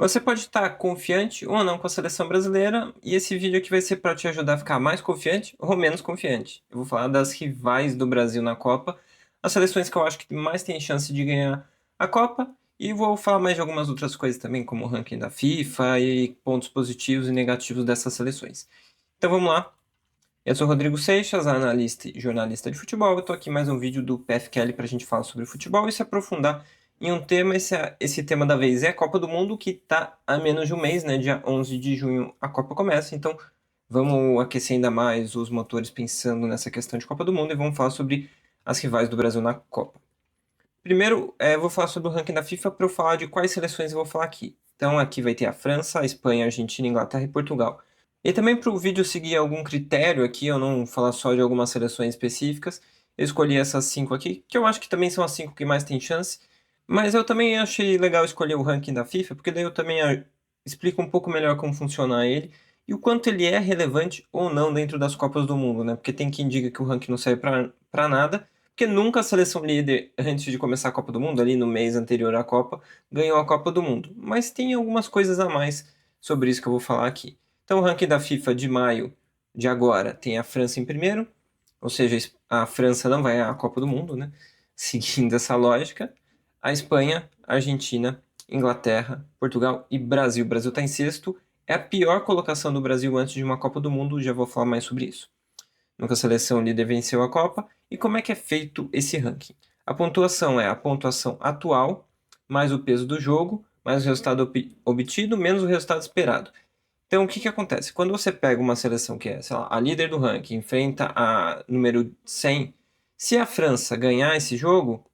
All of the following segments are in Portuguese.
Você pode estar confiante ou não com a seleção brasileira, e esse vídeo aqui vai ser para te ajudar a ficar mais confiante ou menos confiante. Eu vou falar das rivais do Brasil na Copa, as seleções que eu acho que mais têm chance de ganhar a Copa, e vou falar mais de algumas outras coisas também, como o ranking da FIFA e pontos positivos e negativos dessas seleções. Então vamos lá. Eu sou Rodrigo Seixas, analista e jornalista de futebol. Eu estou aqui em mais um vídeo do PFQL para a gente falar sobre futebol e se aprofundar em um tema. Esse tema da vez é a Copa do Mundo, que está a menos de um mês, né? Dia 11 de junho a Copa começa. Então vamos aquecer ainda mais os motores pensando nessa questão de Copa do Mundo e vamos falar sobre as rivais do Brasil na Copa. Primeiro, eu vou falar sobre o ranking da FIFA para eu falar de quais seleções eu vou falar aqui. Então aqui vai ter a França, a Espanha, a Argentina, a Inglaterra e Portugal. E também para o vídeo seguir algum critério aqui, eu não falar só de algumas seleções específicas, eu escolhi essas cinco aqui, que eu acho que também são as cinco que mais têm chance, mas eu também achei legal escolher o ranking da FIFA, porque daí eu também explico um pouco melhor como funciona ele e o quanto ele é relevante ou não dentro das Copas do Mundo, né? Porque tem quem diga que o ranking não serve para nada, porque nunca a seleção líder, antes de começar a Copa do Mundo, ali no mês anterior à Copa, ganhou a Copa do Mundo. Mas tem algumas coisas a mais sobre isso que eu vou falar aqui. Então, o ranking da FIFA de maio de agora tem a França em primeiro, ou seja, a França não vai à Copa do Mundo, né? Seguindo essa lógica. A Espanha, Argentina, Inglaterra, Portugal e Brasil. O Brasil está em sexto. É a pior colocação do Brasil antes de uma Copa do Mundo, já vou falar mais sobre isso. Nunca a seleção líder venceu a Copa. E como é que é feito esse ranking? A pontuação é a pontuação atual, mais o peso do jogo, mais o resultado obtido, menos o resultado esperado. Então, o que que acontece? Quando você pega uma seleção que é, sei lá, a líder do ranking, enfrenta a número 100, se a França ganhar esse jogo,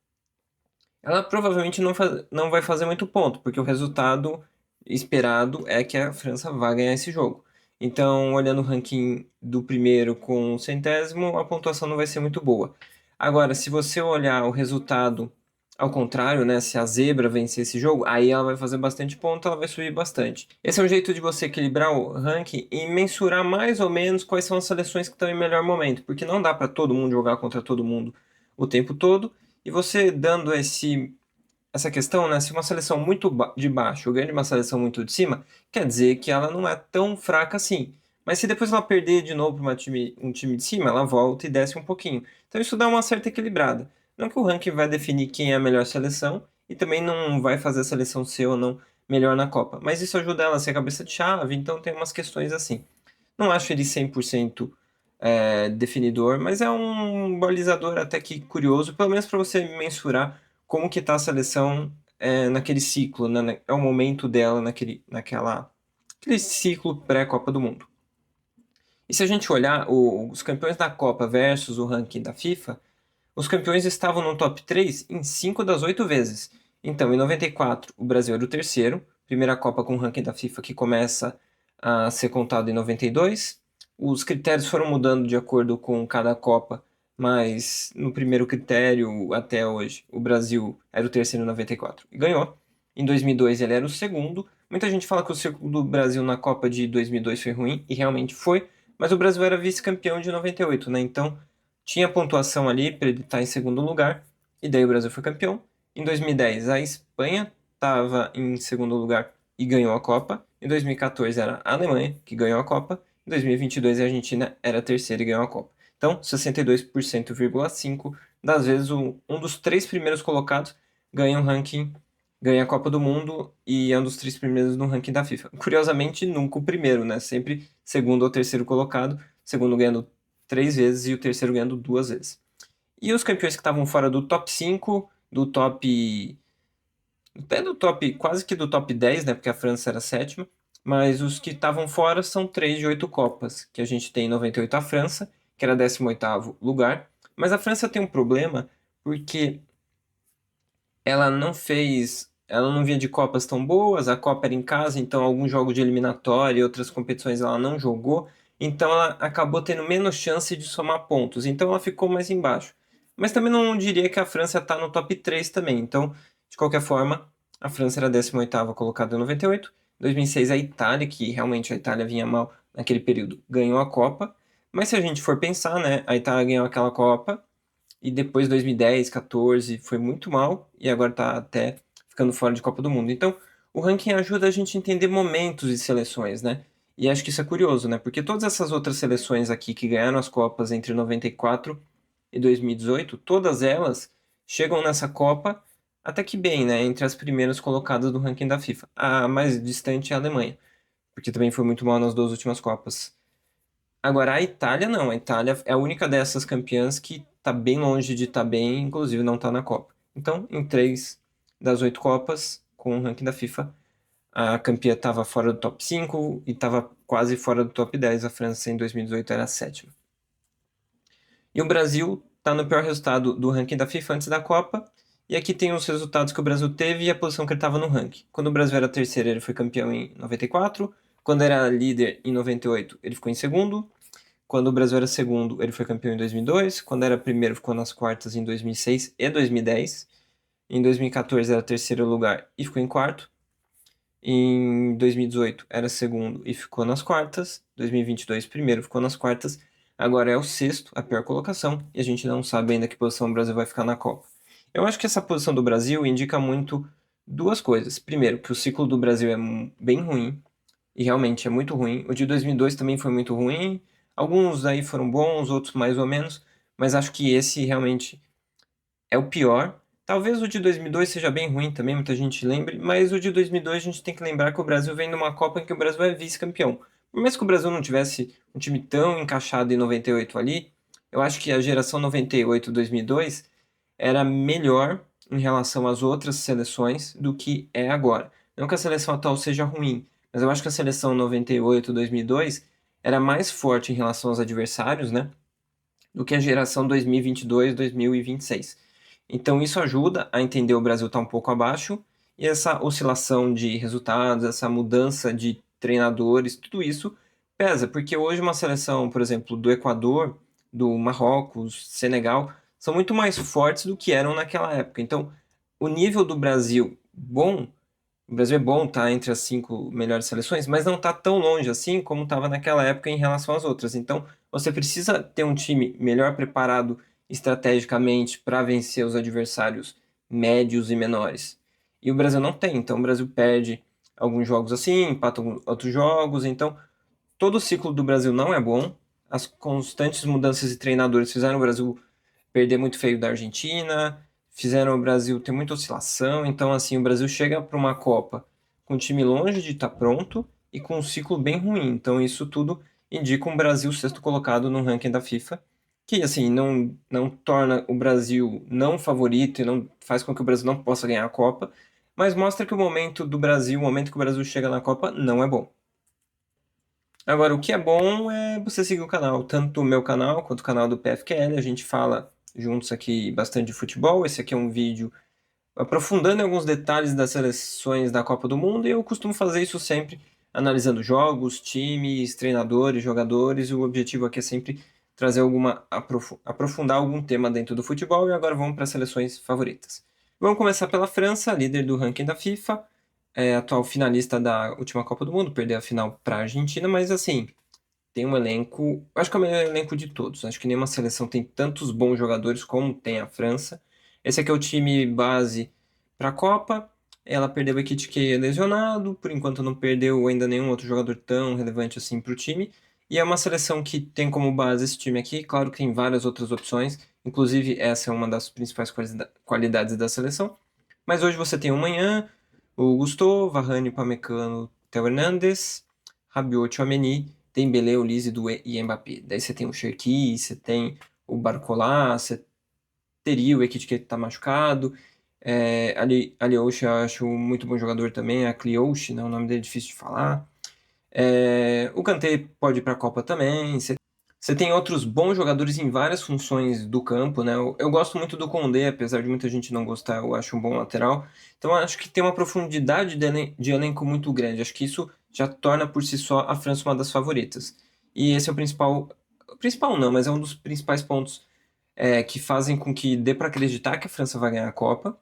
ela provavelmente não vai fazer muito ponto, porque o resultado esperado é que a França vai ganhar esse jogo. Então, olhando o ranking do primeiro com o centésimo, a pontuação não vai ser muito boa. Agora, se você olhar o resultado ao contrário, né? Se a zebra vencer esse jogo, aí ela vai fazer bastante ponto, ela vai subir bastante. Esse é um jeito de você equilibrar o ranking e mensurar mais ou menos quais são as seleções que estão em melhor momento, porque não dá para todo mundo jogar contra todo mundo o tempo todo. E você dando essa questão, né? Se uma seleção muito de baixo ganha de uma seleção muito de cima, quer dizer que ela não é tão fraca assim. Mas se depois ela perder de novo para um time de cima, ela volta e desce um pouquinho. Então isso dá uma certa equilibrada. Não que o ranking vai definir quem é a melhor seleção e também não vai fazer a seleção ser ou não melhor na Copa. Mas isso ajuda ela a ser cabeça de chave, então tem umas questões assim. Não acho ele 100% definidor, mas é um balizador até que curioso, pelo menos para você mensurar como que está a seleção naquele ciclo, né? É o momento dela aquele ciclo pré-Copa do Mundo. E se a gente olhar os campeões da Copa versus o ranking da FIFA, os campeões estavam no top 3 em 5 das 8 vezes. Então, em 94, o Brasil era o terceiro, primeira Copa com o ranking da FIFA que começa a ser contado em 92. Os critérios foram mudando de acordo com cada Copa, mas no primeiro critério, até hoje, o Brasil era o terceiro em 94 e ganhou. Em 2002 ele era o segundo. Muita gente fala que o ciclo do Brasil na Copa de 2002 foi ruim, e realmente foi, mas o Brasil era vice-campeão de 98, né? Então tinha pontuação ali para ele estar em segundo lugar, e daí o Brasil foi campeão. Em 2010, a Espanha estava em segundo lugar e ganhou a Copa. Em 2014 era a Alemanha que ganhou a Copa. Em 2022 a Argentina era a terceira e ganhou a Copa. Então, 62,5% das vezes um dos três primeiros colocados ganha um ranking, ganha a Copa do Mundo e é um dos três primeiros no ranking da FIFA. Curiosamente, nunca o primeiro, né? Sempre segundo ou terceiro colocado, segundo ganhando três vezes e o terceiro ganhando duas vezes. E os campeões que estavam fora do top 5, até do top, quase que do top 10, né? Porque a França era a sétima. Mas os que estavam fora são 3 de 8 Copas, que a gente tem em 98 a França, que era 18º lugar. Mas a França tem um problema, porque ela não vinha de Copas tão boas, a Copa era em casa, então alguns jogos de eliminatória e outras competições ela não jogou, então ela acabou tendo menos chance de somar pontos, então ela ficou mais embaixo. Mas também não diria que a França está no top 3 também, então, de qualquer forma, a França era a 18ª colocada em 98, em 2006 a Itália, que realmente a Itália vinha mal naquele período, ganhou a Copa, mas se a gente for pensar, né, a Itália ganhou aquela Copa, e depois 2010, 14 foi muito mal e agora tá até ficando fora de Copa do Mundo. Então, o ranking ajuda a gente a entender momentos de seleções, né? E acho que isso é curioso, né? Porque todas essas outras seleções aqui que ganharam as Copas entre 94 e 2018, todas elas chegam nessa Copa até que bem, né? Entre as primeiras colocadas do ranking da FIFA. A mais distante é a Alemanha, porque também foi muito mal nas duas últimas Copas. Agora, a Itália não. A Itália é a única dessas campeãs que tá bem longe de estar bem, inclusive não tá na Copa. Então, em 3 das 8 Copas, com o ranking da FIFA, a campeã estava fora do top 5 e estava quase fora do top 10. A França, em 2018, era a sétima. E o Brasil está no pior resultado do ranking da FIFA antes da Copa. E aqui tem os resultados que o Brasil teve e a posição que ele estava no ranking. Quando o Brasil era terceiro, ele foi campeão em 94. Quando era líder em 98, ele ficou em segundo. Quando o Brasil era segundo, ele foi campeão em 2002. Quando era primeiro, ficou nas quartas em 2006 e 2010. Em 2014 era terceiro lugar e ficou em quarto. Em 2018 era segundo e ficou nas quartas. 2022 primeiro, ficou nas quartas. Agora é o sexto, a pior colocação, e a gente não sabe ainda que posição o Brasil vai ficar na Copa. Eu acho que essa posição do Brasil indica muito duas coisas. Primeiro, que o ciclo do Brasil é bem ruim, e realmente é muito ruim. O de 2002 também foi muito ruim. Alguns aí foram bons, outros mais ou menos, mas acho que esse realmente é o pior. Talvez o de 2002 seja bem ruim também, muita gente lembre, mas o de 2002 a gente tem que lembrar que o Brasil vem numa Copa em que o Brasil é vice-campeão. Por mais que o Brasil não tivesse um time tão encaixado em 98 ali, eu acho que a geração 98-2002 era melhor em relação às outras seleções do que é agora. Não que a seleção atual seja ruim, mas eu acho que a seleção 98-2002 era mais forte em relação aos adversários, né? Do que a geração 2022-2026. Então isso ajuda a entender o Brasil estar um pouco abaixo e essa oscilação de resultados, essa mudança de treinadores, tudo isso pesa, porque hoje uma seleção, por exemplo, do Equador, do Marrocos, Senegal, são muito mais fortes do que eram naquela época. Então, o nível do Brasil bom, o Brasil é bom, tá entre as 5 melhores seleções, mas não tá tão longe assim como estava naquela época em relação às outras. Então, você precisa ter um time melhor preparado estrategicamente para vencer os adversários médios e menores. E o Brasil não tem, então o Brasil perde alguns jogos assim, empata outros jogos, então todo o ciclo do Brasil não é bom. As constantes mudanças de treinadores fizeram o Brasil perder muito feio da Argentina, fizeram o Brasil ter muita oscilação. Então, assim, o Brasil chega para uma Copa com o time longe de estar pronto e com um ciclo bem ruim. Então, isso tudo indica um Brasil sexto colocado no ranking da FIFA, que, assim, não torna o Brasil não favorito e não faz com que o Brasil não possa ganhar a Copa, mas mostra que o momento do Brasil, o momento que o Brasil chega na Copa, não é bom. Agora, o que é bom é você seguir o canal, tanto o meu canal quanto o canal do PFQL. A gente fala juntos aqui bastante de futebol. Esse aqui é um vídeo aprofundando em alguns detalhes das seleções da Copa do Mundo, e eu costumo fazer isso sempre analisando jogos, times, treinadores, jogadores. E o objetivo aqui é sempre trazer aprofundar algum tema dentro do futebol. E agora vamos para as seleções favoritas. Vamos começar pela França, líder do ranking da FIFA, atual finalista da última Copa do Mundo, perdeu a final para a Argentina, mas assim, tem um elenco, acho que é o melhor elenco de todos. Acho que nenhuma seleção tem tantos bons jogadores como tem a França. Esse aqui é o time base para a Copa. Ela perdeu o Ekitike lesionado, por enquanto não perdeu ainda nenhum outro jogador tão relevante assim para o time. E é uma seleção que tem como base esse time aqui. Claro que tem várias outras opções, inclusive essa é uma das principais qualidades da seleção. Mas hoje você tem o Manhã, o Gusto, Varane, Upamecano, Theo Hernandez, Rabiot, Tchouaméni, Dembélé, Olise, Doué e Mbappé. Daí você tem o Cherki, você tem o Barcola, você teria o Ekitike que tá machucado. Aliouche eu acho muito bom jogador também, a Cliouche, né? O nome dele é difícil de falar. O Kanté pode ir para a Copa também. Você tem outros bons jogadores em várias funções do campo, né? Eu gosto muito do Condé, apesar de muita gente não gostar, eu acho um bom lateral. Então eu acho que tem uma profundidade de elenco muito grande. Acho que isso já torna por si só a França uma das favoritas. E esse é o principal, o principal não, mas é um dos principais pontos que fazem com que dê para acreditar que a França vai ganhar a Copa.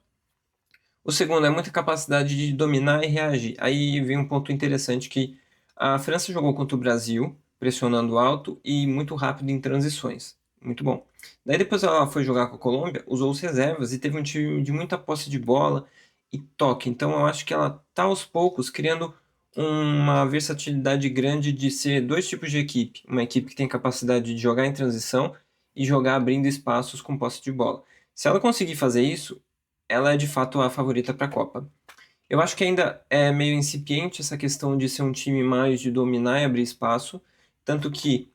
O segundo é muita capacidade de dominar e reagir. Aí vem um ponto interessante que a França jogou contra o Brasil, pressionando alto e muito rápido em transições. Muito bom. Daí depois ela foi jogar com a Colômbia, usou os reservas e teve um time de muita posse de bola e toque. Então eu acho que ela está aos poucos criando uma versatilidade grande de ser dois tipos de equipe. Uma equipe que tem capacidade de jogar em transição e jogar abrindo espaços com posse de bola. Se ela conseguir fazer isso, ela é de fato a favorita para a Copa. Eu acho que ainda é meio incipiente essa questão de ser um time mais de dominar e abrir espaço, tanto que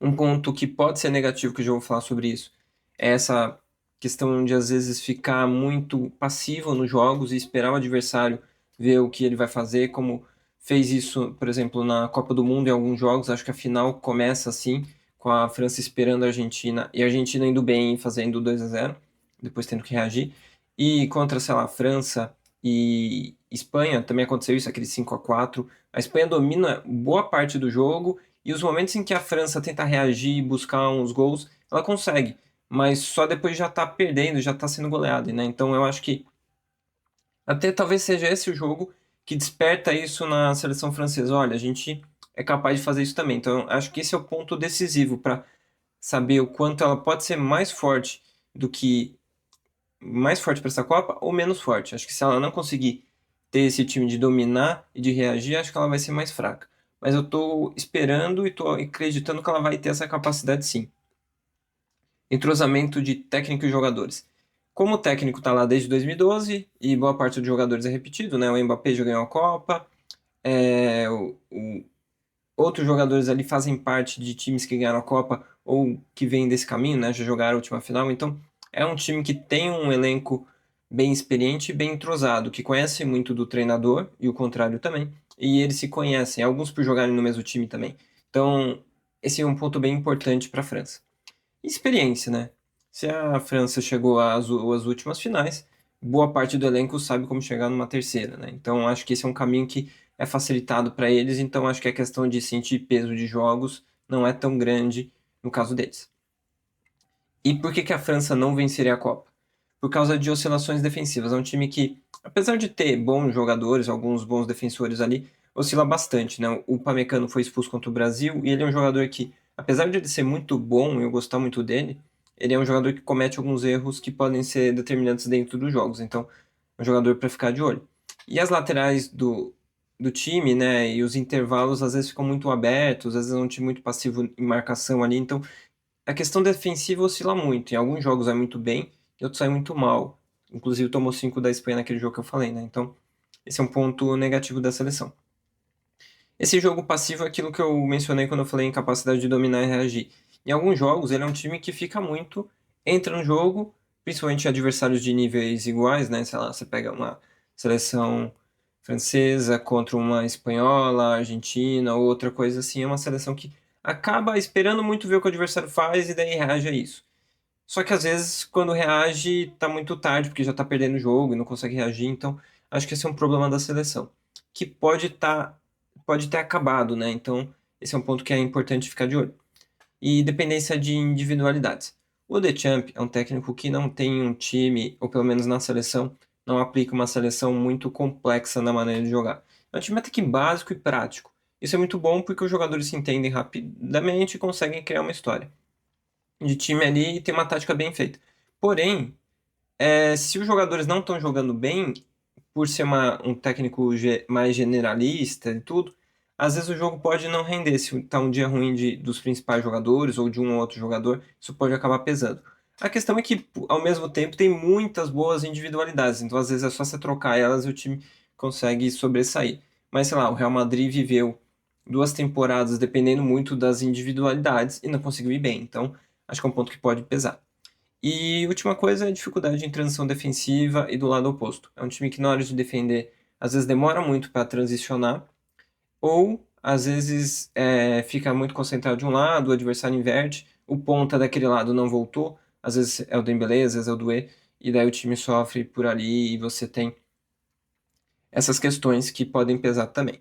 um ponto que pode ser negativo, que eu já vou falar sobre isso, é essa questão de às vezes ficar muito passivo nos jogos e esperar o adversário ver o que ele vai fazer, como fez isso, por exemplo, na Copa do Mundo em alguns jogos. Acho que a final começa assim, com a França esperando a Argentina e a Argentina indo bem e fazendo 2-0, depois tendo que reagir. E contra, sei lá, França e Espanha também aconteceu isso, aquele 5-4. A Espanha domina boa parte do jogo e os momentos em que a França tenta reagir e buscar uns gols, ela consegue, mas só depois já tá perdendo, já tá sendo goleada, né? Então eu acho que até talvez seja esse o jogo que desperta isso na seleção francesa. Olha, a gente é capaz de fazer isso também. Então eu acho que esse é o ponto decisivo para saber o quanto ela pode ser mais forte do que mais forte para essa Copa ou menos forte. Acho que se ela não conseguir ter esse time de dominar e de reagir, acho que ela vai ser mais fraca. Mas eu tô esperando e tô acreditando que ela vai ter essa capacidade sim. Entrosamento de técnico e jogadores. Como o técnico está lá desde 2012 e boa parte dos jogadores é repetido, né? O Mbappé já ganhou a Copa, outros jogadores ali fazem parte de times que ganharam a Copa ou que vêm desse caminho, né? Já jogaram a última final, então é um time que tem um elenco bem experiente e bem entrosado, que conhece muito do treinador e o contrário também, e eles se conhecem, alguns por jogarem no mesmo time também. Então, esse é um ponto bem importante para a França. Experiência, né? Se a França chegou às últimas finais, boa parte do elenco sabe como chegar numa terceira, né? Então acho que esse é um caminho que é facilitado para eles, então acho que a questão de sentir peso de jogos não é tão grande no caso deles. E por que que a França não venceria a Copa? Por causa de oscilações defensivas. É um time que, apesar de ter bons jogadores, alguns bons defensores ali, oscila bastante, né? O Upamecano foi expulso contra o Brasil e ele é um jogador que, apesar de ele ser muito bom e eu gostar muito dele, ele é um jogador que comete alguns erros que podem ser determinantes dentro dos jogos. Então, é um jogador para ficar de olho. E as laterais do time, né, e os intervalos às vezes ficam muito abertos, às vezes é um time muito passivo em marcação ali, então a questão defensiva oscila muito. Em alguns jogos vai muito bem, e outros sai muito mal. Inclusive tomou 5 da Espanha naquele jogo que eu falei, né? Então, esse é um ponto negativo da seleção. Esse jogo passivo é aquilo que eu mencionei quando eu falei em capacidade de dominar e reagir. Em alguns jogos, ele é um time que fica muito, entra no jogo, principalmente adversários de níveis iguais, né? Sei lá, você pega uma seleção francesa contra uma espanhola, argentina, outra coisa assim, é uma seleção que acaba esperando muito ver o que o adversário faz e daí reage a isso. Só que às vezes, quando reage, tá muito tarde, porque já tá perdendo o jogo e não consegue reagir. Então, acho que esse é um problema da seleção, que pode ter acabado, né? Então, esse é um ponto que é importante ficar de olho. E dependência de individualidades. O Deschamps é um técnico que não tem um time, ou pelo menos na seleção, não aplica uma seleção muito complexa na maneira de jogar. É um time até que básico e prático. Isso é muito bom porque os jogadores se entendem rapidamente e conseguem criar uma história de time ali e ter uma tática bem feita. Porém, se os jogadores não estão jogando bem, por ser um técnico mais generalista e tudo, às vezes o jogo pode não render. Se tá um dia ruim dos principais jogadores ou de um ou outro jogador, isso pode acabar pesando. A questão é que, ao mesmo tempo, tem muitas boas individualidades. Então, às vezes, é só você trocar elas e o time consegue sobressair. Mas, sei lá, o Real Madrid viveu 2 temporadas dependendo muito das individualidades e não conseguiu ir bem. Então, acho que é um ponto que pode pesar. E última coisa é a dificuldade em transição defensiva e do lado oposto. É um time que na hora de defender, às vezes demora muito para transicionar, ou às vezes fica muito concentrado de um lado, o adversário inverte, o ponta daquele lado não voltou, às vezes é o Dembélé, às vezes é o Doué, e daí o time sofre por ali e você tem essas questões que podem pesar também.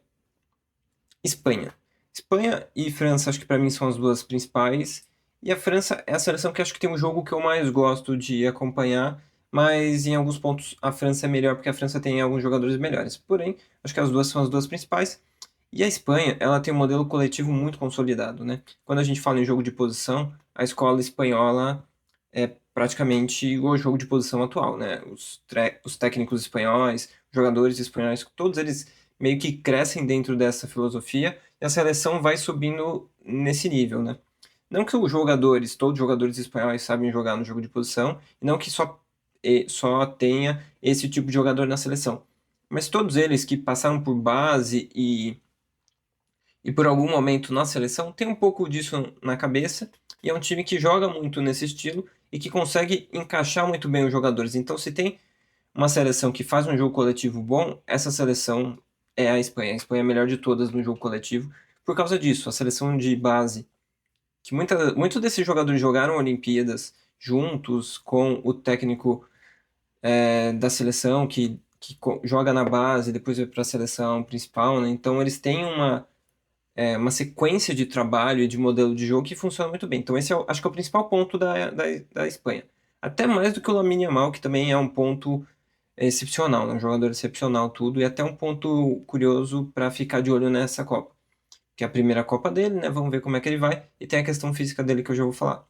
Espanha. Espanha e França, acho que para mim são as duas principais. E a França é a seleção que acho que tem um jogo que eu mais gosto de acompanhar, mas em alguns pontos a França é melhor porque a França tem alguns jogadores melhores. Porém, acho que as duas são as duas principais. E a Espanha, ela tem um modelo coletivo muito consolidado, né? Quando a gente fala em jogo de posição, a escola espanhola é praticamente o jogo de posição atual, né? Os técnicos espanhóis, jogadores espanhóis, todos eles meio que crescem dentro dessa filosofia e a seleção vai subindo nesse nível, né? Não que os jogadores, todos os jogadores espanhóis sabem jogar no jogo de posição, e não que só tenha esse tipo de jogador na seleção. Mas todos eles que passaram por base e por algum momento na seleção têm um pouco disso na cabeça, e é um time que joga muito nesse estilo e que consegue encaixar muito bem os jogadores. Então, se tem uma seleção que faz um jogo coletivo bom, essa seleção é a Espanha. A Espanha é a melhor de todas no jogo coletivo. Por causa disso, a seleção de base, que muitos desses jogadores jogaram Olimpíadas juntos com o técnico da seleção, que joga na base, depois vai para a seleção principal, né? Então eles têm uma sequência de trabalho e de modelo de jogo que funciona muito bem. Então esse acho que é o principal ponto da Espanha. Até mais do que o Lamine Yamal, que também é um ponto excepcional, né? Um jogador excepcional tudo, e até um ponto curioso para ficar de olho nessa Copa. Que é a primeira Copa dele, né? Vamos ver como é que ele vai. E tem a questão física dele que eu já vou falar.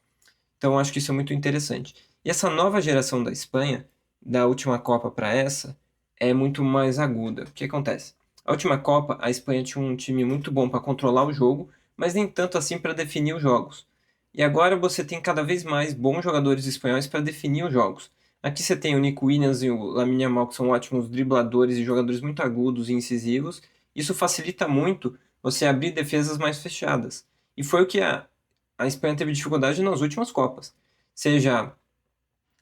Então, eu acho que isso é muito interessante. E essa nova geração da Espanha, da última Copa para essa, é muito mais aguda. O que acontece? A última Copa, a Espanha tinha um time muito bom para controlar o jogo, mas nem tanto assim para definir os jogos. E agora você tem cada vez mais bons jogadores espanhóis para definir os jogos. Aqui você tem o Nico Williams e o Lamine Yamal, que são ótimos dribladores e jogadores muito agudos e incisivos. Isso facilita muito você abrir defesas mais fechadas. E foi o que a Espanha teve dificuldade nas últimas Copas, seja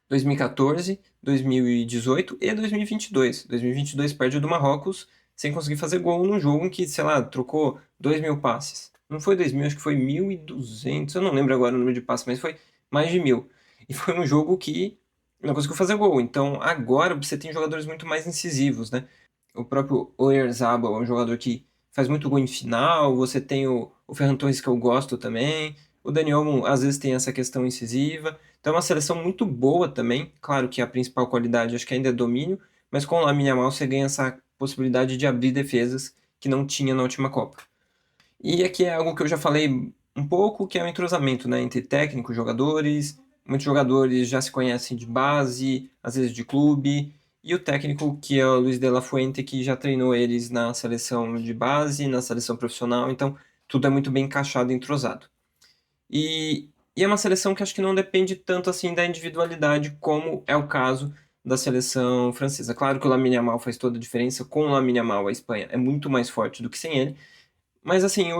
2014, 2018 e 2022. 2022 perde do Marrocos sem conseguir fazer gol num jogo em que, sei lá, trocou 2.000 passes. Não foi 2.000, acho que foi 1.200, eu não lembro agora o número de passes, mas foi mais de 1.000. E foi um jogo que não conseguiu fazer gol. Então agora você tem jogadores muito mais incisivos, né? O próprio Oyarzabal é um jogador que faz muito gol em final. Você tem o Ferran Torres, que eu gosto também. O Dani Olmo, às vezes, tem essa questão incisiva. Então é uma seleção muito boa também. Claro que a principal qualidade acho que ainda é domínio, mas com o Lamine Yamal você ganha essa possibilidade de abrir defesas que não tinha na última Copa. E aqui é algo que eu já falei um pouco, que é o entrosamento, né, entre técnicos, jogadores. Muitos jogadores já se conhecem de base, às vezes de clube, e o técnico, que é o Luis de la Fuente, que já treinou eles na seleção de base, na seleção profissional, então tudo é muito bem encaixado e entrosado. E é uma seleção que acho que não depende tanto assim da individualidade, como é o caso da seleção francesa. Claro que o Lamine Yamal faz toda a diferença, com o Lamine Yamal a Espanha é muito mais forte do que sem ele, mas assim, para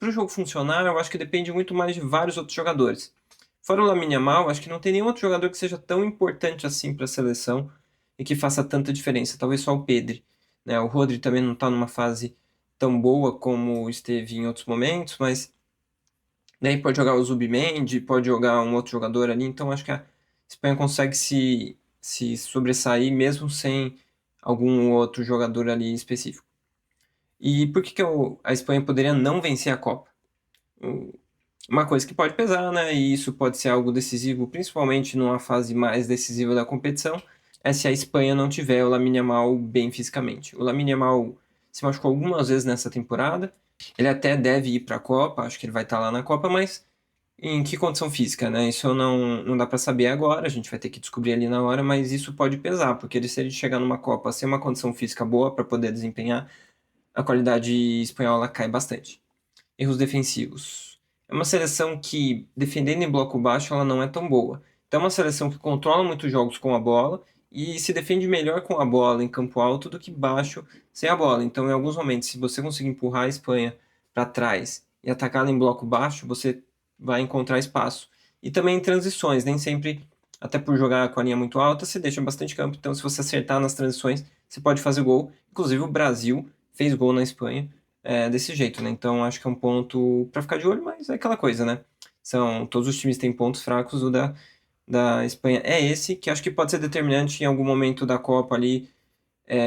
o jogo funcionar, eu acho que depende muito mais de vários outros jogadores. Fora o Lamine Yamal, acho que não tem nenhum outro jogador que seja tão importante assim para a seleção e que faça tanta diferença. Talvez só o Pedri, né? O Rodri também não está numa fase tão boa como esteve em outros momentos, mas daí pode jogar o Zubimendi, pode jogar um outro jogador ali. Então acho que a Espanha consegue se sobressair mesmo sem algum outro jogador ali específico. E por que a Espanha poderia não vencer a Copa? Uma coisa que pode pesar, né? E isso pode ser algo decisivo, principalmente numa fase mais decisiva da competição, é se a Espanha não tiver o Lamine Yamal bem fisicamente. O Lamine Yamal se machucou algumas vezes nessa temporada. Ele até deve ir para a Copa, acho que ele vai estar lá na Copa, mas em que condição física, né? Isso não dá para saber agora, a gente vai ter que descobrir ali na hora, mas isso pode pesar, porque se ele chegar numa Copa sem uma condição física boa para poder desempenhar, a qualidade espanhola cai bastante. Erros defensivos. É uma seleção que, defendendo em bloco baixo, ela não é tão boa. Então é uma seleção que controla muitos jogos com a bola e se defende melhor com a bola em campo alto do que baixo sem a bola. Então, em alguns momentos, se você conseguir empurrar a Espanha para trás e atacá-la em bloco baixo, você vai encontrar espaço. E também em transições, nem sempre, até por jogar com a linha muito alta, você deixa bastante campo. Então, se você acertar nas transições, você pode fazer gol. Inclusive, o Brasil fez gol na Espanha desse jeito, né? Então acho que é um ponto para ficar de olho, mas é aquela coisa, né? Todos os times têm pontos fracos, o da Espanha é esse, que acho que pode ser determinante em algum momento da Copa ali,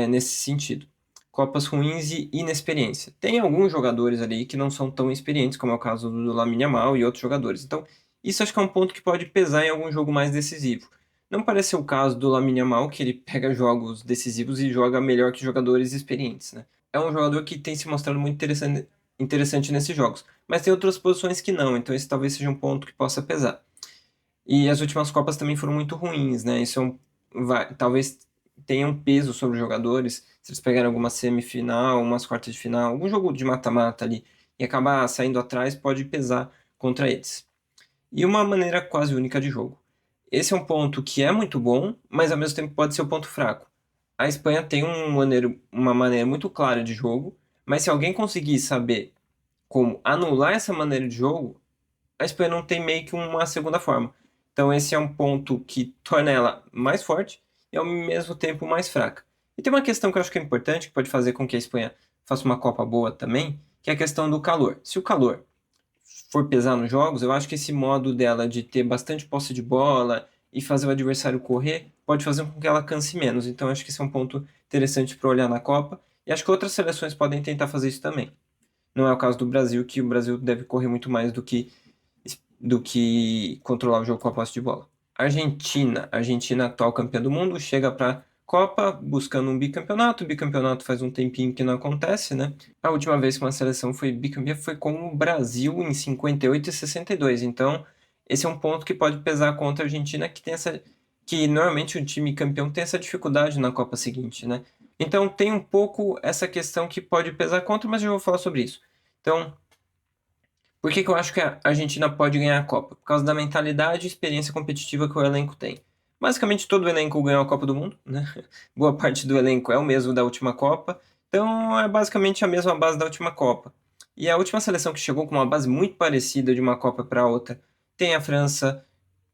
nesse sentido. Copas ruins e inexperiência. Tem alguns jogadores ali que não são tão experientes, como é o caso do Lamine Yamal e outros jogadores. Então, isso acho que é um ponto que pode pesar em algum jogo mais decisivo. Não parece ser o caso do Lamine Yamal, que ele pega jogos decisivos e joga melhor que jogadores experientes, né? É um jogador que tem se mostrado muito interessante nesses jogos. Mas tem outras posições que não, então esse talvez seja um ponto que possa pesar. E as últimas Copas também foram muito ruins, né? Isso talvez tenha um peso sobre os jogadores, se eles pegarem alguma semifinal, umas quartas de final, algum jogo de mata-mata ali, e acabar saindo atrás, pode pesar contra eles. E uma maneira quase única de jogo. Esse é um ponto que é muito bom, mas ao mesmo tempo pode ser o ponto fraco. A Espanha tem uma maneira muito clara de jogo, mas se alguém conseguir saber como anular essa maneira de jogo, a Espanha não tem meio que uma segunda forma. Então esse é um ponto que torna ela mais forte e ao mesmo tempo mais fraca. E tem uma questão que eu acho que é importante, que pode fazer com que a Espanha faça uma Copa boa também, que é a questão do calor. Se o calor for pesar nos jogos, eu acho que esse modo dela de ter bastante posse de bola e fazer o adversário correr pode fazer com que ela canse menos. Então acho que esse é um ponto interessante para olhar na Copa. E acho que outras seleções podem tentar fazer isso também. Não é o caso do Brasil, que o Brasil deve correr muito mais do que controlar o jogo com a posse de bola. Argentina, atual campeã do mundo, chega para Copa buscando um bicampeonato. O bicampeonato faz um tempinho que não acontece, né? A última vez que uma seleção foi bicampeã foi com o Brasil em 58 e 62. Então, esse é um ponto que pode pesar contra a Argentina, que normalmente o time campeão tem essa dificuldade na Copa seguinte, né? Então, tem um pouco essa questão que pode pesar contra, mas eu vou falar sobre isso. Então, por que que eu acho que a Argentina pode ganhar a Copa? Por causa da mentalidade e experiência competitiva que o elenco tem. Basicamente, todo o elenco ganhou a Copa do Mundo, né? Boa parte do elenco é o mesmo da última Copa, então é basicamente a mesma base da última Copa. E a última seleção que chegou com uma base muito parecida de uma Copa para outra tem a França,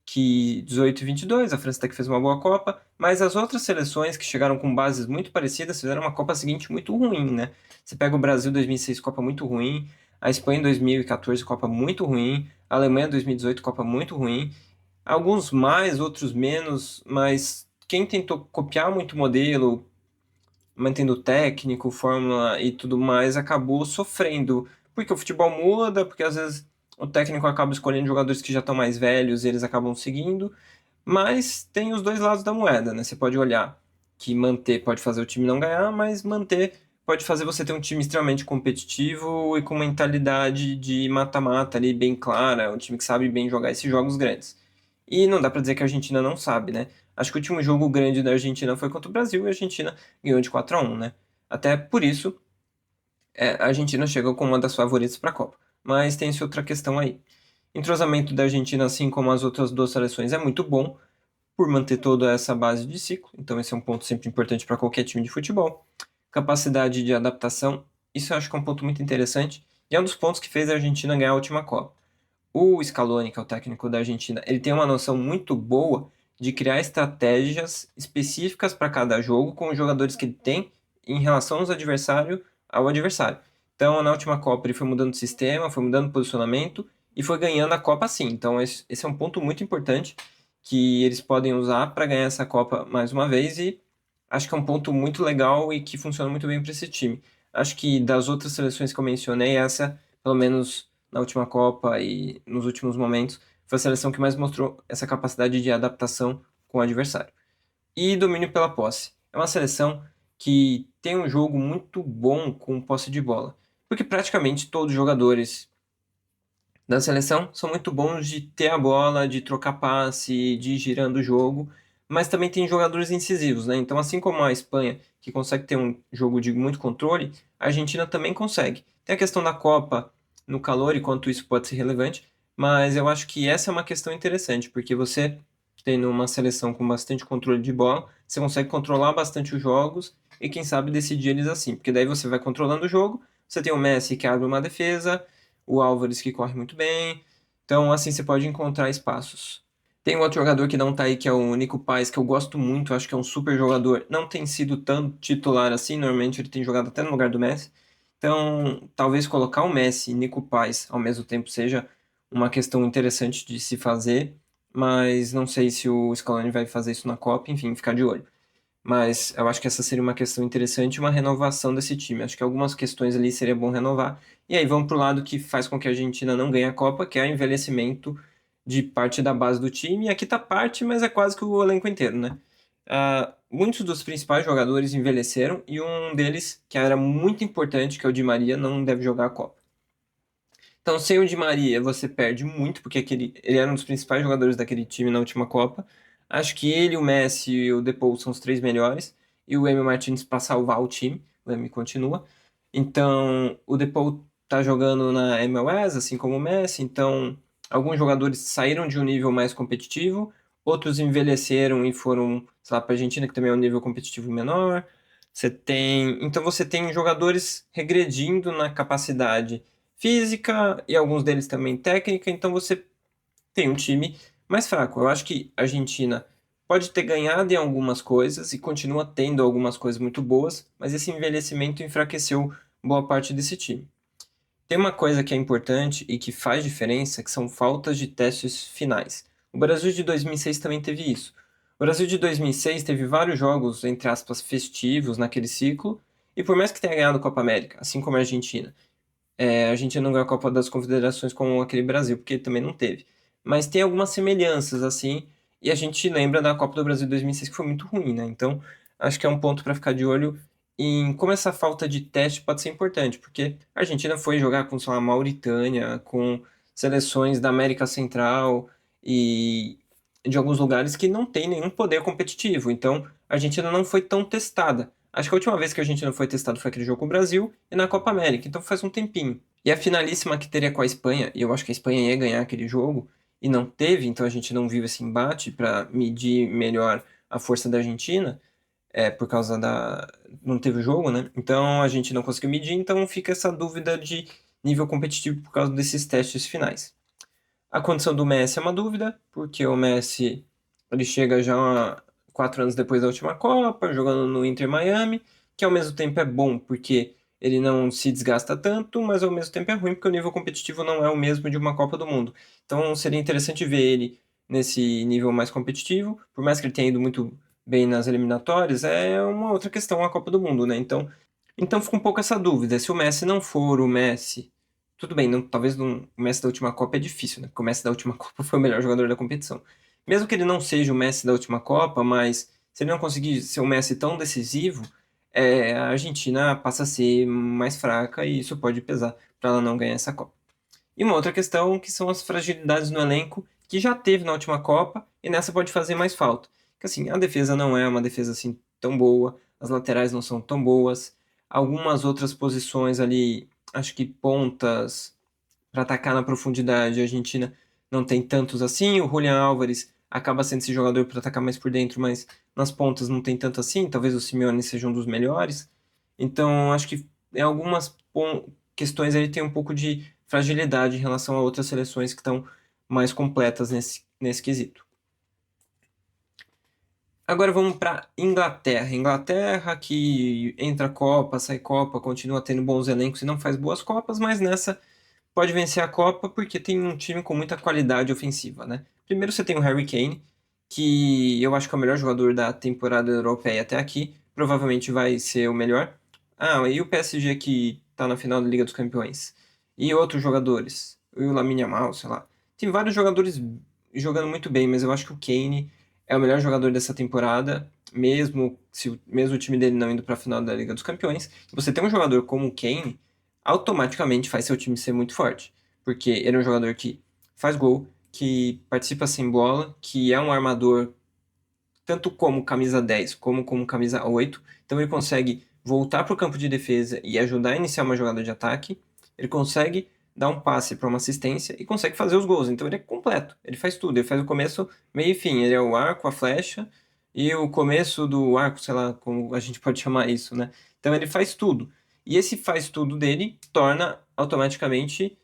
que 18 e 22, a França até que fez uma boa Copa, mas as outras seleções que chegaram com bases muito parecidas fizeram uma Copa seguinte muito ruim, né? Você pega o Brasil 2006, Copa muito ruim, a Espanha em 2014, Copa muito ruim, a Alemanha 2018, Copa muito ruim, alguns mais, outros menos, mas quem tentou copiar muito o modelo, mantendo técnico, fórmula e tudo mais, acabou sofrendo. Porque o futebol muda, porque às vezes o técnico acaba escolhendo jogadores que já estão mais velhos e eles acabam seguindo. Mas tem os dois lados da moeda, né? Você pode olhar que manter pode fazer o time não ganhar, mas manter pode fazer você ter um time extremamente competitivo e com mentalidade de mata-mata ali bem clara, um time que sabe bem jogar esses jogos grandes. E não dá pra dizer que a Argentina não sabe, né? Acho que o último jogo grande da Argentina foi contra o Brasil e a Argentina ganhou de 4-1, né? Até por isso, a Argentina chegou como uma das favoritas para a Copa. Mas tem essa outra questão aí. Entrosamento da Argentina, assim como as outras duas seleções, é muito bom por manter toda essa base de ciclo. Então, esse é um ponto sempre importante para qualquer time de futebol. Capacidade de adaptação, isso eu acho que é um ponto muito interessante. E é um dos pontos que fez a Argentina ganhar a última Copa. O Scaloni, que é o técnico da Argentina, ele tem uma noção muito boa de criar estratégias específicas para cada jogo com os jogadores que ele tem em relação ao adversário. Então, na última Copa, ele foi mudando o sistema, foi mudando o posicionamento e foi ganhando a Copa assim. Então, esse é um ponto muito importante que eles podem usar para ganhar essa Copa mais uma vez e acho que é um ponto muito legal e que funciona muito bem para esse time. Acho que das outras seleções que eu mencionei, essa, pelo menos na última Copa e nos últimos momentos, foi a seleção que mais mostrou essa capacidade de adaptação com o adversário. E domínio pela posse. É uma seleção que tem um jogo muito bom com posse de bola, porque praticamente todos os jogadores da seleção são muito bons de ter a bola, de trocar passe, de ir girando o jogo, mas também tem jogadores incisivos, né? Então, assim como a Espanha, que consegue ter um jogo de muito controle, a Argentina também consegue. Tem a questão da Copa no calor e quanto isso pode ser relevante, mas eu acho que essa é uma questão interessante, porque você tendo uma seleção com bastante controle de bola, você consegue controlar bastante os jogos e quem sabe decidir eles assim, porque daí você vai controlando o jogo, você tem o Messi que abre uma defesa, o Álvares que corre muito bem. Então, assim, você pode encontrar espaços. Tem um outro jogador que não tá aí, que é o Nico Paz, que eu gosto muito, acho que é um super jogador. Não tem sido tão titular assim, normalmente ele tem jogado até no lugar do Messi. Então, talvez colocar o Messi e Nico Paz ao mesmo tempo seja uma questão interessante de se fazer, mas não sei se o Scaloni vai fazer isso na Copa, enfim, ficar de olho. Mas eu acho que essa seria uma questão interessante, e uma renovação desse time. Acho que algumas questões ali seria bom renovar. E aí vamos para o lado que faz com que a Argentina não ganhe a Copa, que é o envelhecimento de parte da base do time. E aqui tá parte, mas é quase que o elenco inteiro, né? Muitos dos principais jogadores envelheceram e um deles, que era muito importante, que é o Di Maria, não deve jogar a Copa. Então, sem o Di Maria, você perde muito, porque ele era um dos principais jogadores daquele time na última Copa. Acho que ele, o Messi e o Depou são os três melhores. E o Emi Martins para salvar o time. O Emi continua. Então, o Depou tá jogando na MLS, assim como o Messi. Então, alguns jogadores saíram de um nível mais competitivo. Outros envelheceram e foram, sei lá, para a Argentina, que também é um nível competitivo menor. Então você tem jogadores regredindo na capacidade física e alguns deles também técnica, então você tem um time mais fraco. Eu acho que a Argentina pode ter ganhado em algumas coisas e continua tendo algumas coisas muito boas, mas esse envelhecimento enfraqueceu boa parte desse time. Tem uma coisa que é importante e que faz diferença, que são faltas de testes finais. O Brasil de 2006 também teve isso. O Brasil de 2006 teve vários jogos, entre aspas, festivos naquele ciclo, e por mais que tenha ganhado a Copa América, assim como a Argentina, a Argentina não ganhou a Copa das Confederações como aquele Brasil, porque também não teve. Mas tem algumas semelhanças, assim, e a gente lembra da Copa do Brasil de 2006 que foi muito ruim, né? Então, acho que é um ponto para ficar de olho em como essa falta de teste pode ser importante, porque a Argentina foi jogar com, sei lá, a Mauritânia, com seleções da América Central e de alguns lugares que não tem nenhum poder competitivo. Então, a Argentina não foi tão testada. Acho que a última vez que a Argentina foi testado foi aquele jogo com o Brasil e na Copa América, então faz um tempinho. E a finalíssima que teria com a Espanha, e eu acho que a Espanha ia ganhar aquele jogo, e não teve, então a gente não viu esse embate para medir melhor a força da Argentina, por causa da. Não teve o jogo, né? Então a gente não conseguiu medir, então fica essa dúvida de nível competitivo por causa desses testes finais. A condição do Messi é uma dúvida, porque o Messi ele chega já 4 anos depois da última Copa, jogando no Inter Miami, que ao mesmo tempo é bom porque ele não se desgasta tanto, mas ao mesmo tempo é ruim porque o nível competitivo não é o mesmo de uma Copa do Mundo. Então seria interessante ver ele nesse nível mais competitivo, por mais que ele tenha ido muito bem nas eliminatórias, é uma outra questão a Copa do Mundo, né? Então fica um pouco essa dúvida. Se o Messi não for o Messi, tudo bem, talvez o Messi da última Copa é difícil, né? Porque o Messi da última Copa foi o melhor jogador da competição. Mesmo que ele não seja o Messi da última Copa, mas se ele não conseguir ser um Messi tão decisivo, a Argentina passa a ser mais fraca e isso pode pesar para ela não ganhar essa Copa. E uma outra questão que são as fragilidades no elenco que já teve na última Copa e nessa pode fazer mais falta. Que assim, a defesa não é uma defesa assim tão boa, as laterais não são tão boas, algumas outras posições ali, acho que pontas para atacar na profundidade, a Argentina não tem tantos assim. O Julián Álvares acaba sendo esse jogador para atacar mais por dentro, mas nas pontas não tem tanto assim. Talvez o Simeone seja um dos melhores. Então, acho que em algumas questões ele tem um pouco de fragilidade em relação a outras seleções que estão mais completas nesse quesito. Agora vamos para Inglaterra. Inglaterra que entra Copa, sai Copa, continua tendo bons elencos e não faz boas Copas, mas nessa pode vencer a Copa porque tem um time com muita qualidade ofensiva, né? Primeiro você tem o Harry Kane, que eu acho que é o melhor jogador da temporada europeia até aqui, provavelmente vai ser o melhor. Ah, e o PSG que tá na final da Liga dos Campeões. E outros jogadores, e o Lamine Yamal, sei lá. Tem vários jogadores jogando muito bem, mas eu acho que o Kane é o melhor jogador dessa temporada, mesmo o time dele não indo para a final da Liga dos Campeões. Você tem um jogador como o Kane, automaticamente faz seu time ser muito forte. Porque ele é um jogador que faz gol, que participa sem bola, que é um armador tanto como camisa 10 como camisa 8. Então ele consegue voltar para o campo de defesa e ajudar a iniciar uma jogada de ataque. Ele consegue dar um passe para uma assistência e consegue fazer os gols. Então ele é completo, ele faz tudo. Ele faz o começo, meio e fim. Ele é o arco, a flecha e o começo do arco, sei lá como a gente pode chamar isso, né? Então ele faz tudo. E esse faz tudo dele torna automaticamente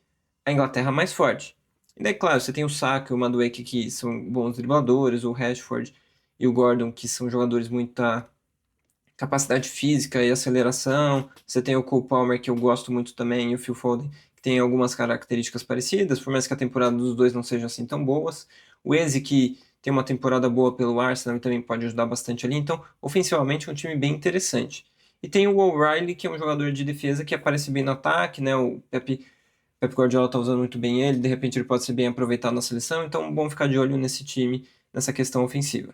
a Inglaterra mais forte. E daí, claro, você tem o Saka e o Madueke que são bons dribladores, o Rashford e o Gordon que são jogadores de muita capacidade física e aceleração. Você tem o Cole Palmer que eu gosto muito também e o Phil Foden que tem algumas características parecidas, por mais que a temporada dos dois não seja assim tão boas. O Eze que tem uma temporada boa pelo Arsenal e também pode ajudar bastante ali. Então, ofensivamente, é um time bem interessante. E tem o O'Reilly, que é um jogador de defesa que aparece bem no ataque, né? O Pep Guardiola tá usando muito bem ele, de repente ele pode ser bem aproveitado na seleção, então bom ficar de olho nesse time, nessa questão ofensiva.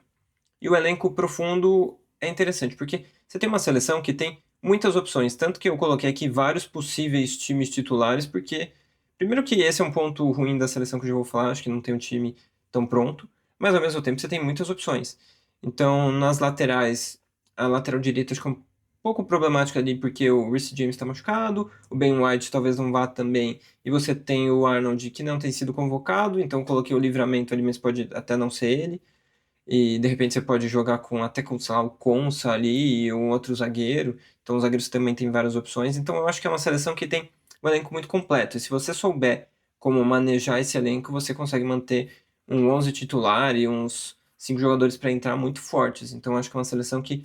E o elenco profundo é interessante, porque você tem uma seleção que tem muitas opções, tanto que eu coloquei aqui vários possíveis times titulares, porque Primeiro que esse é um ponto ruim da seleção que eu já vou falar, acho que não tem um time tão pronto, mas ao mesmo tempo você tem muitas opções. Então, nas laterais, a lateral direita acho que é um pouco problemática ali, porque o Reece James está machucado, o Ben White talvez não vá também, e você tem o Arnold que não tem sido convocado, então coloquei o Livramento ali, mas pode até não ser ele. E de repente você pode jogar com até com, sei lá, o Konsa ali e um outro zagueiro. Então os zagueiros também tem várias opções. Então eu acho que é uma seleção que tem um elenco muito completo. E se você souber como manejar esse elenco, você consegue manter um 11 titular e uns 5 jogadores para entrar muito fortes. Então eu acho que é uma seleção que,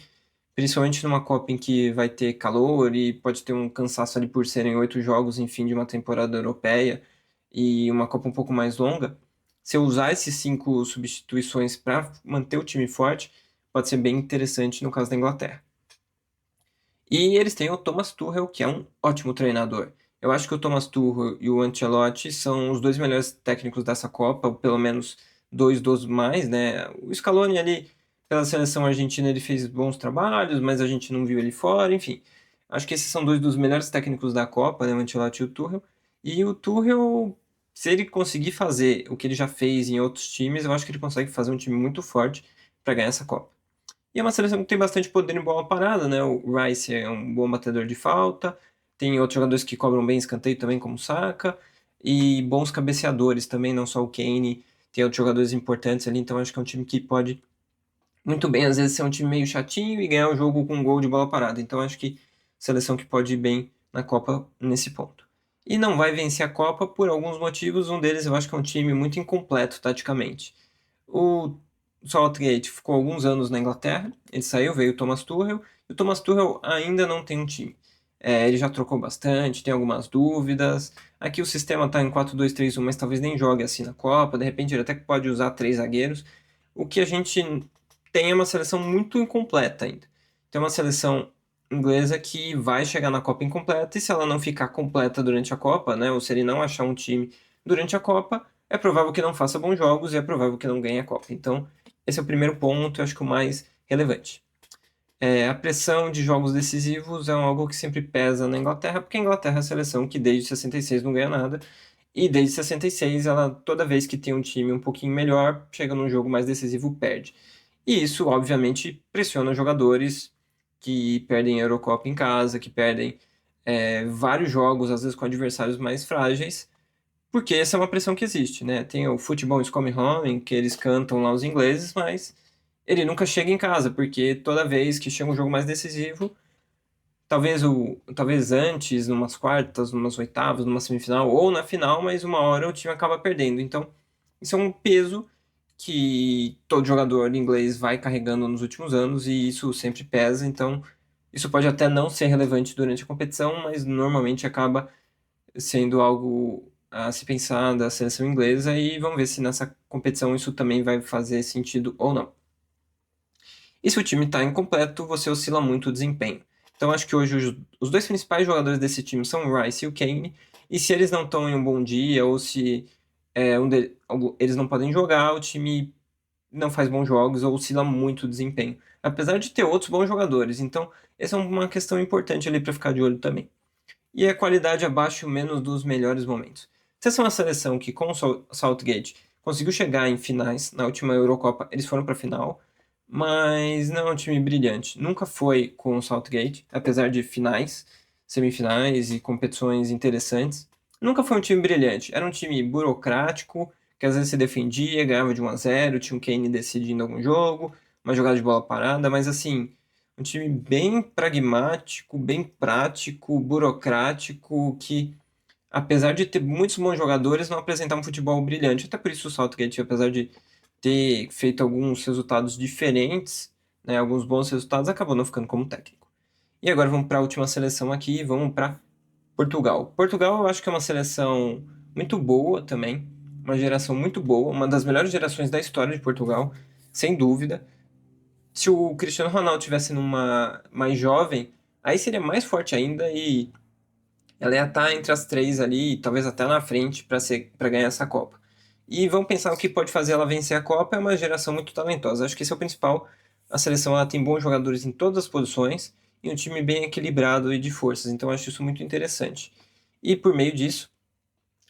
principalmente numa Copa em que vai ter calor e pode ter um cansaço ali por serem 8 jogos, enfim, de uma temporada europeia e uma Copa um pouco mais longa, se eu usar esses 5 substituições para manter o time forte, pode ser bem interessante no caso da Inglaterra. E eles têm o Thomas Tuchel, que é um ótimo treinador. Eu acho que o Thomas Tuchel e o Ancelotti são os dois melhores técnicos dessa Copa, ou pelo menos dois dos mais, né? O Scaloni ali, pela seleção argentina, ele fez bons trabalhos, mas a gente não viu ele fora, enfim. Acho que esses são dois dos melhores técnicos da Copa, né? O Ancelotti e o Tuchel. E o Tuchel, se ele conseguir fazer o que ele já fez em outros times, eu acho que ele consegue fazer um time muito forte para ganhar essa Copa. E é uma seleção que tem bastante poder em bola parada, né? O Rice é um bom batedor de falta, tem outros jogadores que cobram bem escanteio também, como o Saka, e bons cabeceadores também, não só o Kane, tem outros jogadores importantes ali, então acho que é um time que pode muito bem, às vezes, ser um time meio chatinho e ganhar o jogo com um gol de bola parada. Então acho que seleção que pode ir bem na Copa nesse ponto. E não vai vencer a Copa por alguns motivos, um deles eu acho que é um time muito incompleto taticamente. O Southgate ficou alguns anos na Inglaterra, ele saiu, veio o Thomas Tuchel, e o Thomas Tuchel ainda não tem um time. Ele já trocou bastante, tem algumas dúvidas. Aqui o sistema está em 4-2-3-1, mas talvez nem jogue assim na Copa. De repente ele até pode usar 3 zagueiros. O que a gente tem é uma seleção muito incompleta ainda. Tem uma seleção inglesa que vai chegar na Copa incompleta, e se ela não ficar completa durante a Copa, né, ou se ele não achar um time durante a Copa, é provável que não faça bons jogos e é provável que não ganhe a Copa. Então, esse é o primeiro ponto, eu acho que o mais relevante. A pressão de jogos decisivos é algo que sempre pesa na Inglaterra, porque a Inglaterra é a seleção que desde 66 não ganha nada, e desde 66 ela, toda vez que tem um time um pouquinho melhor, chega num jogo mais decisivo, perde. E isso, obviamente, pressiona os jogadores que perdem a Eurocopa em casa, que perdem vários jogos, às vezes com adversários mais frágeis, porque essa é uma pressão que existe, né? Tem o futebol is coming home, em que eles cantam lá os ingleses, mas ele nunca chega em casa, porque toda vez que chega um jogo mais decisivo, talvez antes, numas quartas, numas oitavas, numa semifinal ou na final, mas uma hora o time acaba perdendo. Então, isso é um peso que todo jogador inglês vai carregando nos últimos anos e isso sempre pesa. Então, isso pode até não ser relevante durante a competição, mas normalmente acaba sendo algo a se pensar da seleção inglesa e vamos ver se nessa competição isso também vai fazer sentido ou não. E se o time está incompleto, você oscila muito o desempenho. Então acho que hoje os dois principais jogadores desse time são o Rice e o Kane, e se eles não estão em um bom dia ou se eles não podem jogar, o time não faz bons jogos ou oscila muito o desempenho. Apesar de ter outros bons jogadores. Então, essa é uma questão importante ali para ficar de olho também. E a qualidade abaixo menos dos melhores momentos. Essa é uma seleção que, com o Southgate, conseguiu chegar em finais. Na última Eurocopa, eles foram para a final, mas não é um time brilhante. Nunca foi com o Southgate, apesar de finais, semifinais e competições interessantes. Nunca foi um time brilhante. Era um time burocrático, que às vezes se defendia, ganhava de 1-0, tinha um Kane decidindo algum jogo, uma jogada de bola parada, mas assim um time bem pragmático, bem prático, burocrático, que, apesar de ter muitos bons jogadores, não apresentava um futebol brilhante. Até por isso o Southgate, apesar de ter feito alguns resultados diferentes, né, alguns bons resultados, acabou não ficando como técnico. E agora vamos para a última seleção aqui, vamos para Portugal. Portugal eu acho que é uma seleção muito boa também, uma geração muito boa, uma das melhores gerações da história de Portugal, sem dúvida. Se o Cristiano Ronaldo tivesse numa mais jovem, aí seria mais forte ainda e ela ia estar entre as três ali, talvez até na frente para ganhar essa Copa. E vamos pensar o que pode fazer ela vencer a Copa, é uma geração muito talentosa. Acho que esse é o principal. A seleção ela tem bons jogadores em todas as posições e um time bem equilibrado e de forças. Então acho isso muito interessante. E por meio disso,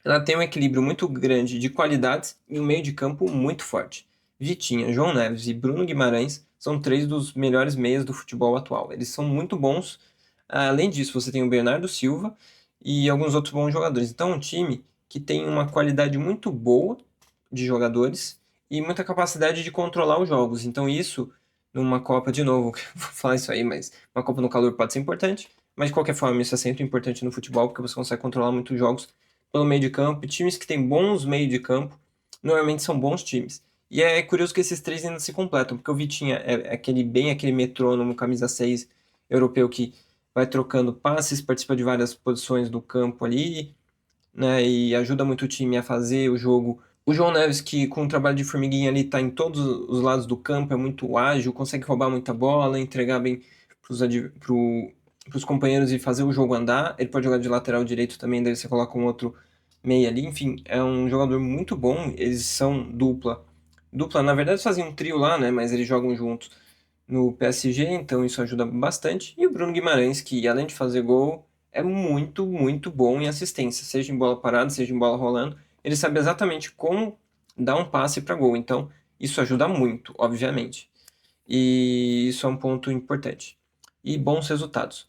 ela tem um equilíbrio muito grande de qualidades e um meio de campo muito forte. Vitinha, João Neves e Bruno Guimarães são três dos melhores meias do futebol atual. Eles são muito bons. Além disso, você tem o Bernardo Silva e alguns outros bons jogadores. Então, é um time que tem uma qualidade muito boa de jogadores e muita capacidade de controlar os jogos. Então, isso, numa Copa, de novo, vou falar isso aí, mas uma Copa no calor pode ser importante. Mas, de qualquer forma, isso é sempre importante no futebol, porque você consegue controlar muitos jogos pelo meio de campo. E times que têm bons meio de campo normalmente são bons times. E é curioso que esses três ainda se completam, porque o Vitinha é aquele metrônomo, camisa 6 europeu que vai trocando passes, participa de várias posições do campo ali, né? E ajuda muito o time a fazer o jogo. O João Neves, que com o trabalho de formiguinha ali, tá em todos os lados do campo, é muito ágil, consegue roubar muita bola, entregar bem pros companheiros e fazer o jogo andar. Ele pode jogar de lateral direito também, daí você coloca um outro meia ali. Enfim, é um jogador muito bom. Eles são dupla. Dupla, na verdade, eles fazem um trio lá, né? Mas eles jogam juntos no PSG, então isso ajuda bastante. E o Bruno Guimarães, que além de fazer gol, é muito, muito bom em assistência, seja em bola parada, seja em bola rolando. Ele sabe exatamente como dar um passe para gol, então isso ajuda muito, obviamente. E isso é um ponto importante. E bons resultados.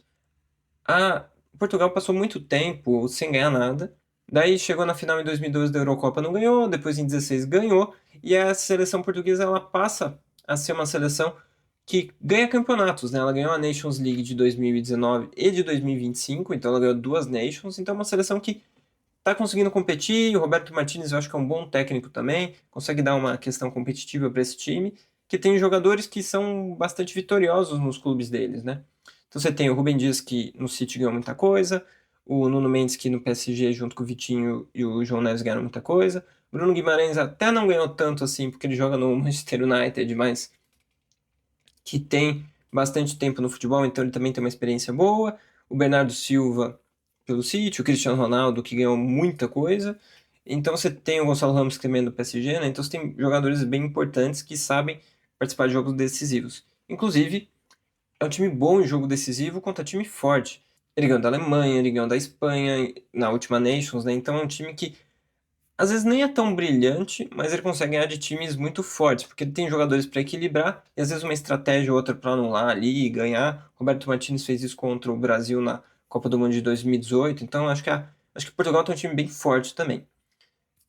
A Portugal passou muito tempo sem ganhar nada. Daí chegou na final em 2012 da Eurocopa, não ganhou, depois em 16 ganhou, e a seleção portuguesa ela passa a ser uma seleção que ganha campeonatos, né? Ela ganhou a Nations League de 2019 e de 2025, então ela ganhou duas Nations, então é uma seleção que tá conseguindo competir. O Roberto Martinez eu acho que é um bom técnico também, consegue dar uma questão competitiva para esse time, que tem jogadores que são bastante vitoriosos nos clubes deles, né? Então você tem o Rubem Dias que no City ganhou muita coisa, o Nuno Mendes que no PSG junto com o Vitinho e o João Neves ganharam muita coisa. Bruno Guimarães até não ganhou tanto assim, porque ele joga no Manchester United, mas que tem bastante tempo no futebol, então ele também tem uma experiência boa. O Bernardo Silva pelo City, o Cristiano Ronaldo que ganhou muita coisa. Então você tem o Gonçalo Ramos que também é do PSG, né? Então você tem jogadores bem importantes que sabem participar de jogos decisivos. Inclusive, é um time bom em jogo decisivo contra time forte. Ele ganhou da Alemanha, ele ganhou da Espanha na última Nations, né? Então é um time que às vezes nem é tão brilhante, mas ele consegue ganhar de times muito fortes, porque ele tem jogadores para equilibrar e às vezes uma estratégia ou outra para anular ali e ganhar. Roberto Martínez fez isso contra o Brasil na Copa do Mundo de 2018, então acho que Portugal tem um time bem forte também.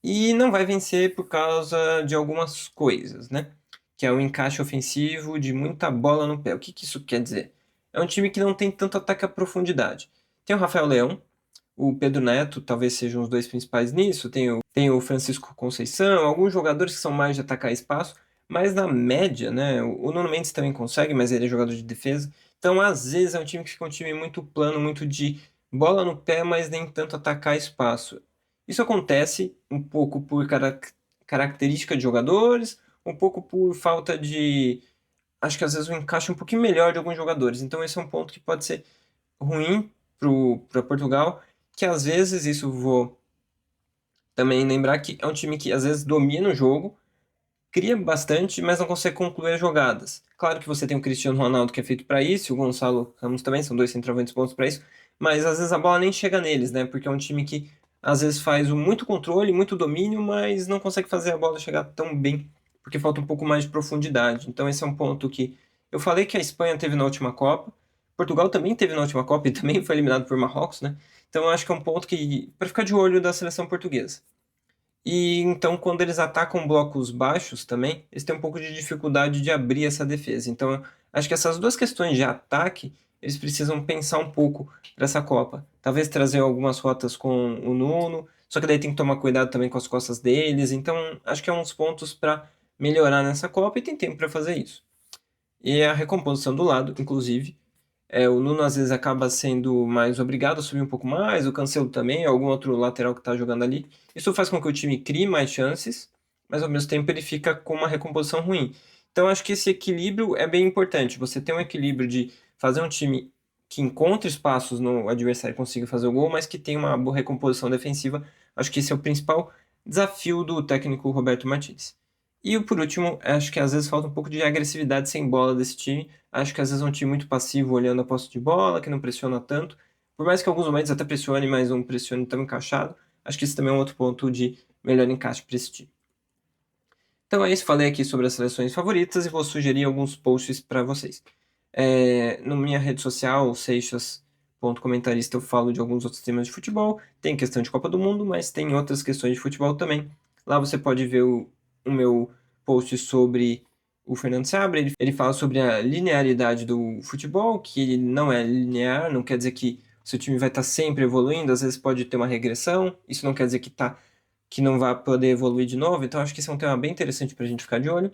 E não vai vencer por causa de algumas coisas, né? Que é o encaixe ofensivo de muita bola no pé. O que que isso quer dizer? É um time que não tem tanto ataque à profundidade. Tem o Rafael Leão, o Pedro Neto talvez sejam os dois principais nisso. Tem o Francisco Conceição, alguns jogadores que são mais de atacar espaço, mas na média, né? O Nuno Mendes também consegue, mas ele é jogador de defesa. Então, às vezes, é um time que fica um time muito plano, muito de bola no pé, mas nem tanto atacar espaço. Isso acontece um pouco por característica de jogadores, um pouco por falta de. Acho que às vezes um encaixe um pouquinho melhor de alguns jogadores. Então, esse é um ponto que pode ser ruim para Portugal, que às vezes isso vou também lembrar que é um time que às vezes domina o jogo, cria bastante, mas não consegue concluir as jogadas. Claro que você tem o Cristiano Ronaldo que é feito para isso, e o Gonçalo Ramos também, são dois centroavantes bons para isso, mas às vezes a bola nem chega neles, né? Porque é um time que às vezes faz muito controle, muito domínio, mas não consegue fazer a bola chegar tão bem, porque falta um pouco mais de profundidade. Então esse é um ponto que eu falei que a Espanha teve na última Copa, Portugal também teve na última Copa e também foi eliminado por Marrocos, né? Então eu acho que é um ponto que para ficar de olho da seleção portuguesa. E então, quando eles atacam blocos baixos também, eles têm um pouco de dificuldade de abrir essa defesa. Então, acho que essas duas questões de ataque, eles precisam pensar um pouco para essa Copa. Talvez trazer algumas rotas com o Nuno, só que daí tem que tomar cuidado também com as costas deles. Então, acho que é uns pontos para melhorar nessa Copa e tem tempo para fazer isso. E a recomposição do lado, inclusive. O Nuno às vezes acaba sendo mais obrigado a subir um pouco mais, o Cancelo também, algum outro lateral que está jogando ali. Isso faz com que o time crie mais chances, mas ao mesmo tempo ele fica com uma recomposição ruim. Então acho que esse equilíbrio é bem importante. Você tem um equilíbrio de fazer um time que encontre espaços no adversário e consiga fazer o gol, mas que tenha uma boa recomposição defensiva. Acho que esse é o principal desafio do técnico Roberto Martins. E por último, acho que às vezes falta um pouco de agressividade sem bola desse time. Acho que às vezes é um time muito passivo olhando a posse de bola, que não pressiona tanto. Por mais que em alguns momentos até pressione, mas não pressione tão encaixado. Acho que isso também é um outro ponto de melhor encaixe para esse time. Então é isso, falei aqui sobre as seleções favoritas e vou sugerir alguns posts para vocês. Na minha rede social, seixas.comentarista, eu falo de alguns outros temas de futebol. Tem questão de Copa do Mundo, mas tem outras questões de futebol também. Lá você pode ver o meu post sobre o Fernando Seabra. Ele fala sobre a linearidade do futebol, que ele não é linear, não quer dizer que o seu time vai estar sempre evoluindo, às vezes pode ter uma regressão, isso não quer dizer que não vai poder evoluir de novo, então acho que esse é um tema bem interessante para a gente ficar de olho.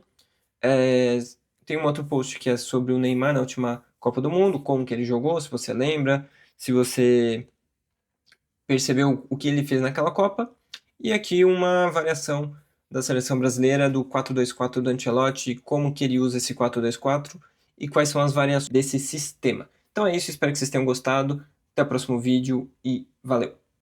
É, Tem um outro post que é sobre o Neymar na última Copa do Mundo, como que ele jogou, se você lembra, se você percebeu o que ele fez naquela Copa. E aqui uma variação da seleção brasileira do 4-2-4 do Ancelotti, como que ele usa esse 4-2-4 e quais são as variações desse sistema. Então é isso, espero que vocês tenham gostado. Até o próximo vídeo e valeu!